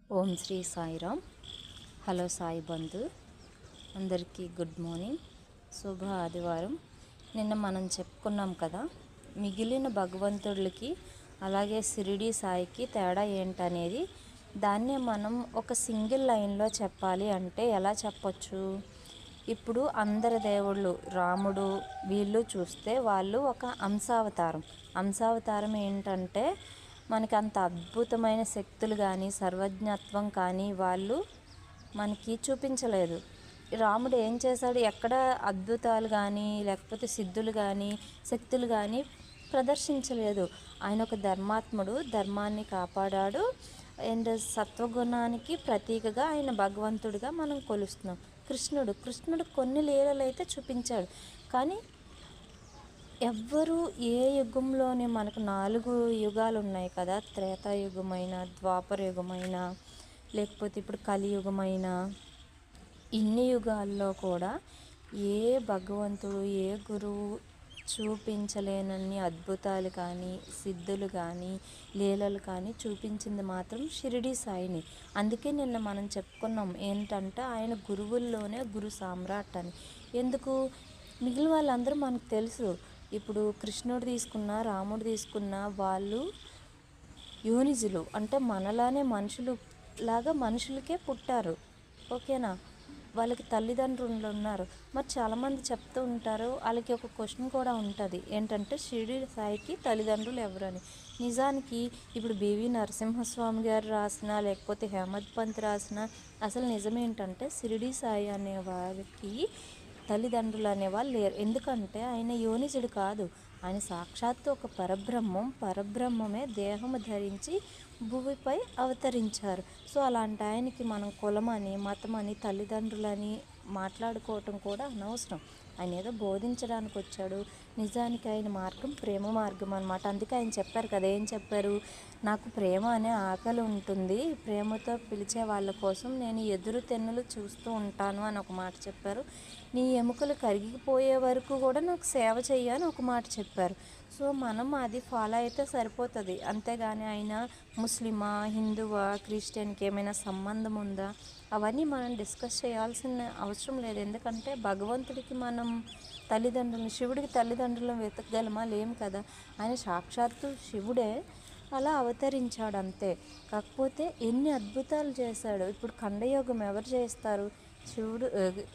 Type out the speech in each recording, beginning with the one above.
ఓం Shri Sairam. Hello Sai బంధు అందరికీ good morning, శుభ ఆదివారం. నిన్న మనం చెప్పుకున్నాం కదా, మిగిలిన భగవంతుడికి అలాగే షిరిడి సాయికి తేడా ఏంటనేది. దాన్నే మనం ఒక సింగిల్ లైన్లో చెప్పాలి అంటే ఎలా చెప్పొచ్చు? ఇప్పుడు అందరి దేవుళ్ళు రాముడు వీళ్ళు చూస్తే వాళ్ళు ఒక అంశావతారం ఏంటంటే మనకి అంత అద్భుతమైన శక్తులు కానీ సర్వజ్ఞత్వం కానీ వాళ్ళు మనకి చూపించలేదు. రాముడు ఏం చేశాడు? ఎక్కడ అద్భుతాలు కానీ లేకపోతే సిద్ధులు కానీ శక్తులు కానీ ప్రదర్శించలేదు. ఆయన ఒక ధర్మాత్ముడు, ధర్మాన్ని కాపాడాడు. అండ్ సత్వగుణానికి ప్రతీకగా ఆయన భగవంతుడిగా మనం కొలుస్తున్నాం. కృష్ణుడు కొన్ని లీలలు అయితే చూపించాడు, కానీ ఎవ్వరూ ఏ యుగంలోనే మనకు 4 యుగాలు ఉన్నాయి కదా, త్రేతాయుగమైన, ద్వాపర యుగమైన, లేకపోతే ఇప్పుడు కలియుగమైన, ఇన్ని యుగాల్లో కూడా ఏ భగవంతుడు ఏ గురువు చూపించలేనన్ని అద్భుతాలు కానీ సిద్ధులు కానీ లీలలు కానీ చూపించింది మాత్రం షిరిడి సాయిని. అందుకే నిన్న మనం చెప్పుకున్నాం ఏంటంటే ఆయన గురువుల్లోనే గురు సామ్రాట్ అని. ఎందుకు? మిగిలిన వాళ్ళందరూ మనకు తెలుసు. ఇప్పుడు కృష్ణుడు తీసుకున్నా రాముడు తీసుకున్నా వాళ్ళు యోనిజులు, అంటే మనలానే మనుషులకే పుట్టారు. ఓకేనా? వాళ్ళకి తల్లిదండ్రులు ఉన్నారు. మరి చాలామంది చెప్తూ ఉంటారు, వాళ్ళకి ఒక క్వశ్చన్ కూడా ఉంటుంది ఏంటంటే షిరిడి సాయికి తల్లిదండ్రులు ఎవరని. నిజానికి ఇప్పుడు బివి నరసింహస్వామి గారు రాసిన లేకపోతే హేమద్ పంత్ రాసిన అసలు నిజమేంటంటే షిరిడి సాయి అనే వారికి తల్లిదండ్రులు అనేవాళ్ళు లేరు. ఎందుకంటే ఆయన యోనిజుడు కాదు, ఆయన సాక్షాత్తు ఒక పరబ్రహ్మమే దేహము ధరించి భూమిపై అవతరించారు. సో అలాంటి ఆయనకి మనం కులమని మతమని తల్లిదండ్రులని మాట్లాడుకోవటం కూడా అనవసరం. ఆయన ఏదో బోధించడానికి వచ్చాడు. నిజానికి ఆయన మార్గం ప్రేమ మార్గం అన్నమాట. అందుకే ఆయన చెప్పారు కదా, ఏం చెప్పారు? నాకు ప్రేమ అనే ఆకలి ఉంటుంది, ప్రేమతో పిలిచే వాళ్ళ కోసం నేను ఎదురు తెన్నులు చూస్తూ ఉంటాను అని ఒక మాట చెప్పారు. నీ ఎముకలు కరిగిపోయే వరకు కూడా నాకు సేవ చెయ్యని ఒక మాట చెప్పారు. సో మనం అది ఫాలో అయితే సరిపోతుంది. అంతేగాని ఆయన ముస్లిమా, హిందువా, క్రిస్టియన్కి ఏమైనా సంబంధం ఉందా అవన్నీ మనం డిస్కస్ చేయాల్సిన అవసరం లేదు. ఎందుకంటే భగవంతుడికి మనం శివుడికి తల్లిదండ్రులను వెతకగలమా? లేం కదా. ఆయన సాక్షాత్తు శివుడే అలా అవతరించాడు అంతే. కాకపోతే ఎన్ని అద్భుతాలు చేశాడు. ఇప్పుడు ఖండయోగం ఎవరు చేస్తారు?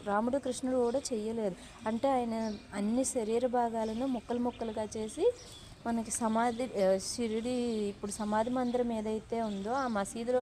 రాముడు కృష్ణుడు కూడా చెయ్యలేరు. అంటే ఆయన అన్ని శరీర భాగాలను ముక్కలుగా చేసి మనకి ఇప్పుడు సమాధి మందిరం ఏదైతే ఉందో ఆ మసీదులో